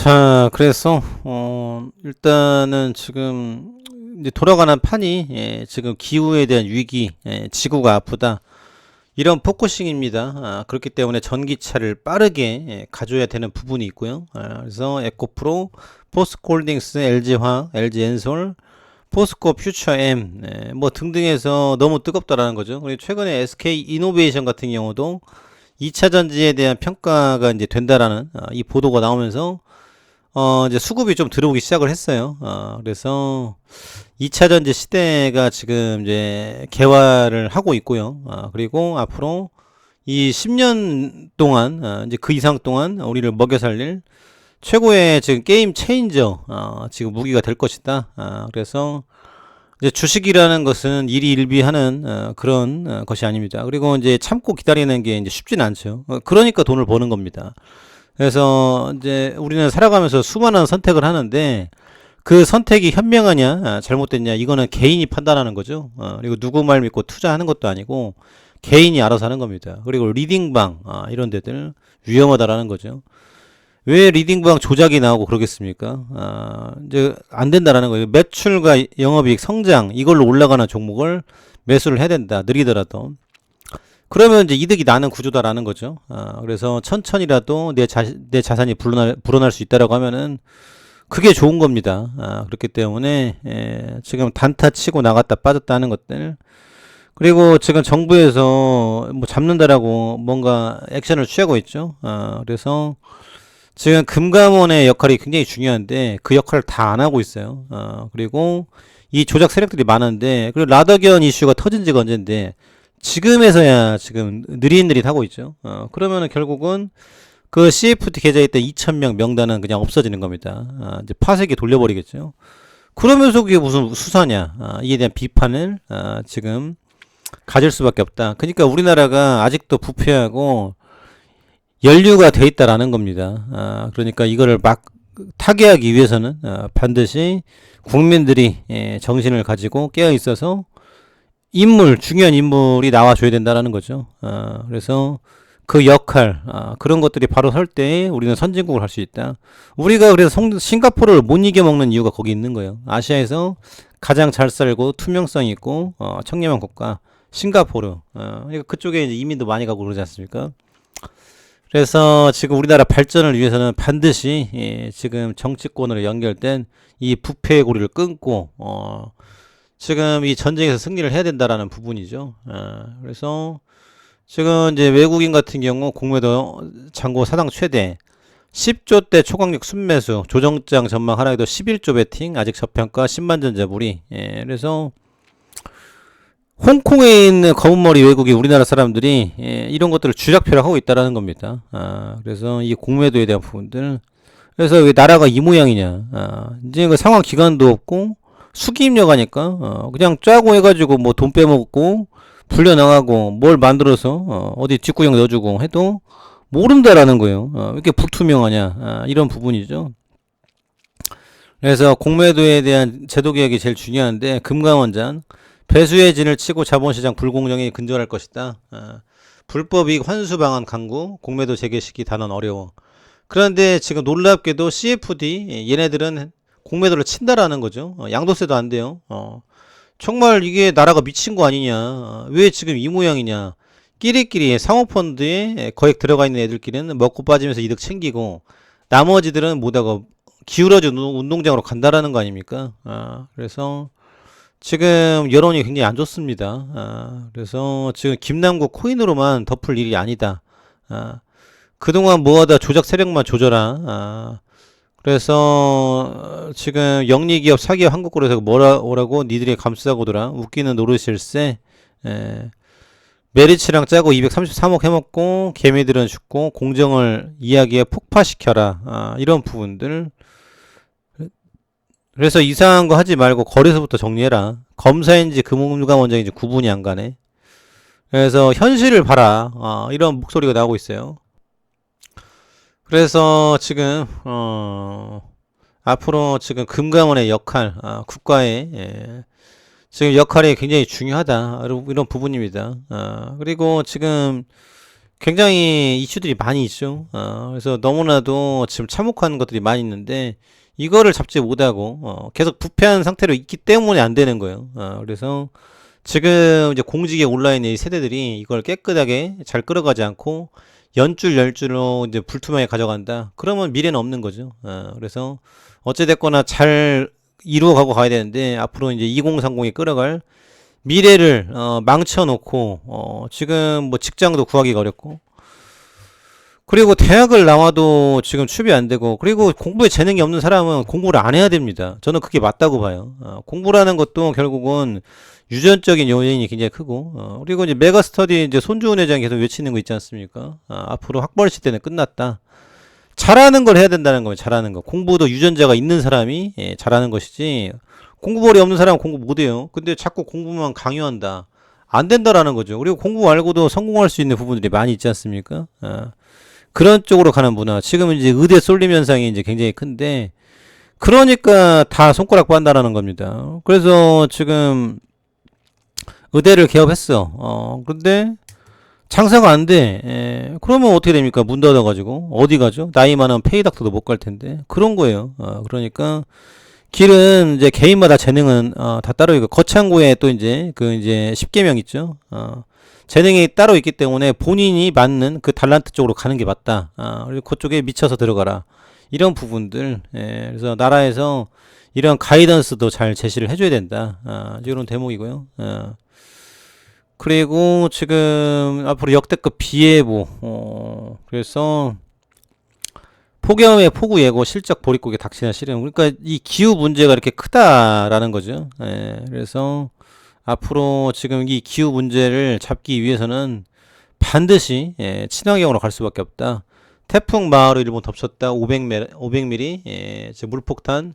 자, 그래서 일단은 지금 이제 돌아가는 판이 지금 기후에 대한 위기, 지구가 아프다. 이런 포커싱입니다. 그렇기 때문에 전기차를 빠르게 가져야 되는 부분이 있고요. 그래서 에코프로, 포스코홀딩스, LG화학, LG엔솔, 포스코 퓨처엠, 뭐 등등해서 너무 뜨겁다라는 거죠. 그리고 최근에 SK 이노베이션 같은 경우도 2차 전지에 대한 평가가 이제 된다라는 이 보도가 나오면서 이제 수급이 좀 들어오기 시작을 했어요. 그래서 2차 전지 시대가 지금 이제 개화를 하고 있고요. 그리고 앞으로 이 10년 동안, 이제 그 이상 동안 우리를 먹여 살릴 최고의 지금 게임 체인저, 지금 무기가 될 것이다. 그래서 이제 주식이라는 것은 일희일비하는 그런 것이 아닙니다. 그리고 이제 참고 기다리는 게 이제 쉽진 않죠. 그러니까 돈을 버는 겁니다. 그래서 이제 우리는 살아가면서 수많은 선택을 하는데 그 선택이 현명하냐 잘못됐냐 이거는 개인이 판단하는 거죠. 그리고 누구 말 믿고 투자하는 것도 아니고 개인이 알아서 하는 겁니다. 그리고 리딩방 이런 데들 위험하다라는 거죠. 왜 리딩방 조작이 나오고 그러겠습니까? 이제 안 된다라는 거예요. 매출과 영업이익 성장 이걸로 올라가는 종목을 매수를 해야 된다. 느리더라도. 그러면 이제 이득이 나는 구조다라는 거죠. 그래서 천천히라도 내 자산이 불어날 수 있다라고 하면은 그게 좋은 겁니다. 그렇기 때문에 지금 단타 치고 나갔다 빠졌다 하는 것들, 그리고 지금 정부에서 뭐 잡는다라고 뭔가 액션을 취하고 있죠. 그래서 지금 금감원의 역할이 굉장히 중요한데 그 역할을 다 안 하고 있어요. 그리고 이 조작 세력들이 많은데, 그리고 라더견 이슈가 터진 지가 언젠데 지금에서야 지금 느릿느릿하고 있죠. 그러면은 결국은 그 CFT 계좌에 있던 2,000명 명단은 그냥 없어지는 겁니다. 이제 파쇄기 돌려버리겠죠. 그러면서 그게 무슨 수사냐? 이에 대한 비판을 지금 가질 수밖에 없다. 그러니까 우리나라가 아직도 부패하고 연류가 돼 있다라는 겁니다. 그러니까 이거를 막 타개하기 위해서는 반드시 국민들이 정신을 가지고 깨어 있어서 중요한 인물이 나와줘야 된다라는 거죠. 그래서 그 역할, 그런 것들이 바로 설 때 우리는 선진국을 할 수 있다. 우리가 그래서 싱가포르를 못 이겨먹는 이유가 거기 있는 거예요. 아시아에서 가장 잘 살고 투명성 있고 청렴한 국가 싱가포르. 그러니까 그쪽에 이제 이민도 많이 가고 그러지 않습니까? 그래서 지금 우리나라 발전을 위해서는 반드시 지금 정치권으로 연결된 이 부패의 고리를 끊고 지금 이 전쟁에서 승리를 해야 된다라는 부분이죠. 그래서 지금 이제 외국인 같은 경우 공매도 잔고 사상 최대 10조 대 초강력 순매수, 조정장 전망 하락에도 11조 베팅, 아직 저평가 10만 전자불이. 그래서 홍콩에 있는 검은머리 외국인 우리나라 사람들이 이런 것들을 주작표를 하고 있다라는 겁니다. 그래서 이 공매도에 대한 부분들. 그래서 왜 나라가 이 모양이냐? 이제 그 상황 기간도 없고 수기입력 하니까 그냥 짜고 해가지고 뭐 돈 빼먹고 불려나가고 뭘 만들어서 어디 뒷구녕 넣어주고 해도 모른다라는 거예요. 왜 이렇게 불투명하냐? 이런 부분이죠. 그래서 공매도에 대한 제도 개혁이 제일 중요한데 금감원장 배수의 진을 치고 자본시장 불공정이 근절할 것이다. 불법 이익 환수 방안 강구, 공매도 재개 시기 단언 어려워. 그런데 지금 놀랍게도 CFD 얘네들은 공매도를 친다라는 거죠. 양도세도 안 돼요. 정말 이게 나라가 미친 거 아니냐. 왜 지금 이 모양이냐. 끼리끼리 상호펀드에 거액 들어가 있는 애들끼리는 먹고 빠지면서 이득 챙기고 나머지들은 못하고 기울어진 운동장으로 간다라는 거 아닙니까? 그래서 지금 여론이 굉장히 안 좋습니다. 그래서 지금 김남국 코인으로만 덮을 일이 아니다. 그동안 뭐하다 조작 세력만 조져라. 그래서 지금 영리기업 사기업 한국으로서 뭐라고 니들이 감싸고더라. 웃기는 노릇일세. 메리츠랑 짜고 233억 해먹고 개미들은 죽고 공정을 이야기에 폭파시켜라. 이런 부분들. 그래서 이상한 거 하지 말고 거래소부터 정리해라. 검사인지 금감원장인지 구분이 안 가네. 그래서 현실을 봐라. 이런 목소리가 나오고 있어요. 그래서 지금 앞으로 지금 금감원의 역할, 국가의 지금 역할이 굉장히 중요하다. 이런 부분입니다. 그리고 지금 굉장히 이슈들이 많이 있죠. 그래서 너무나도 지금 참혹한 것들이 많이 있는데 이거를 잡지 못하고 계속 부패한 상태로 있기 때문에 안 되는 거예요. 그래서 지금 이제 공직에 올라 있는 이 세대들이 이걸 깨끗하게 잘 끌어가지 않고 연줄 열줄로 이제 불투명하게 가져간다. 그러면 미래는 없는 거죠. 그래서 어찌됐거나 잘 이루어가고 가야 되는데 앞으로 이제 2030이 끌어갈 미래를 망쳐놓고 지금 뭐 직장도 구하기가 어렵고 그리고 대학을 나와도 지금 취업이 안 되고 그리고 공부에 재능이 없는 사람은 공부를 안 해야 됩니다. 저는 그게 맞다고 봐요. 공부라는 것도 결국은 유전적인 요인이 굉장히 크고 그리고 이제 메가스터디 이제 손주은 회장이 계속 외치는 거 있지 않습니까? 앞으로 학벌 시대는 끝났다. 잘하는 걸 해야 된다는 거예요. 잘하는 거. 공부도 유전자가 있는 사람이 잘하는 것이지 공부벌이 없는 사람은 공부 못해요. 근데 자꾸 공부만 강요한다. 안 된다라는 거죠. 그리고 공부 말고도 성공할 수 있는 부분들이 많이 있지 않습니까? 그런 쪽으로 가는 문화. 지금은 이제 의대 쏠림 현상이 이제 굉장히 큰데, 그러니까 다 손가락 빤다라는 겁니다. 그래서 지금 의대를 개업했어. 근데 장사가 안 돼. 그러면 어떻게 됩니까? 문 닫아가지고. 어디 가죠? 나이 많으면 페이닥터도 못 갈 텐데. 그런 거예요. 그러니까 길은 이제 개인마다 재능은 다 따로 있고 거창고에 또 이제 그 이제 10계명 있죠. 재능이 따로 있기 때문에 본인이 맞는 그 달란트 쪽으로 가는 게 맞다. 그리고 그쪽에 미쳐서 들어가라. 이런 부분들. 그래서 나라에서 이런 가이던스도 잘 제시를 해줘야 된다. 이런 대목이고요. 그리고 지금 앞으로 역대급 비예보. 그래서 폭염의 폭우 예고 실적 보릿고개 닥치는 시름. 그러니까 이 기후 문제가 이렇게 크다라는 거죠. 그래서 앞으로 지금 이 기후 문제를 잡기 위해서는 반드시 친환경으로 갈 수밖에 없다. 태풍 마하로 일본 덮쳤다. 500mm 지금 물폭탄.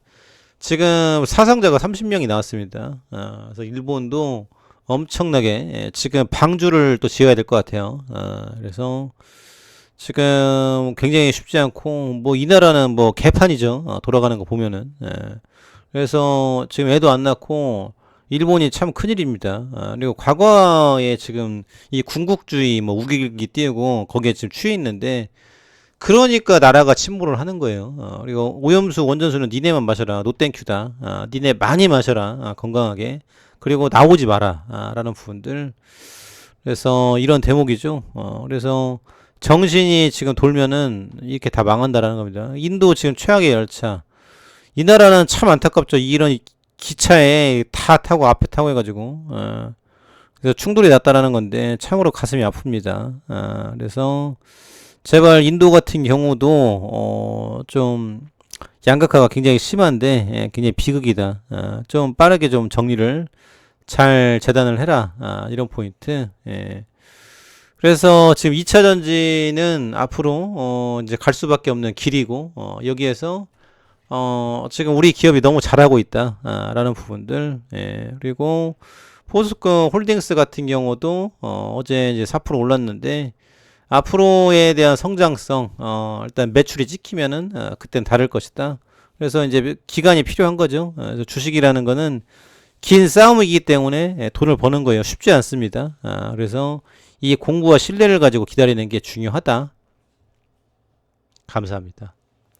지금 사상자가 30명이 나왔습니다. 그래서 일본도 엄청나게 지금 방주를 또 지어야 될 것 같아요. 그래서 지금 굉장히 쉽지 않고 뭐 이 나라는 뭐 개판이죠. 돌아가는 거 보면은. 그래서 지금 애도 안 낳고 일본이 참 큰일입니다. 그리고 과거에 지금 이 군국주의 뭐 우기기 띄우고 거기에 지금 취해 있는데 그러니까 나라가 침몰을 하는 거예요. 그리고 오염수 원전수는 니네만 마셔라. 노땡큐다. 니네 많이 마셔라. 건강하게. 그리고 나오지 마라. 라는 부분들. 그래서 이런 대목이죠. 그래서 정신이 지금 돌면은 이렇게 다 망한다라는 겁니다. 인도 지금 최악의 열차. 이 나라는 참 안타깝죠. 이런 기차에 다 타고 앞에 타고 해가지고 그래서 충돌이 났다라는 건데 참으로 가슴이 아픕니다. 그래서 제발 인도 같은 경우도 좀 양극화가 굉장히 심한데 굉장히 비극이다. 좀 빠르게 좀 정리를 잘 재단을 해라. 이런 포인트. 그래서 지금 2차 전지는 앞으로 이제 갈 수밖에 없는 길이고 여기에서 지금 우리 기업이 너무 잘하고 있다 라는 부분들. 그리고 포스코 홀딩스 같은 경우도 어제 이제 4% 올랐는데 앞으로에 대한 성장성 일단 매출이 찍히면은 그땐 다를 것이다. 그래서 이제 기간이 필요한 거죠. 그래서 주식이라는 거는 긴 싸움이기 때문에 돈을 버는 거예요. 쉽지 않습니다. 그래서 이 공부와 신뢰를 가지고 기다리는 게 중요하다. 감사합니다.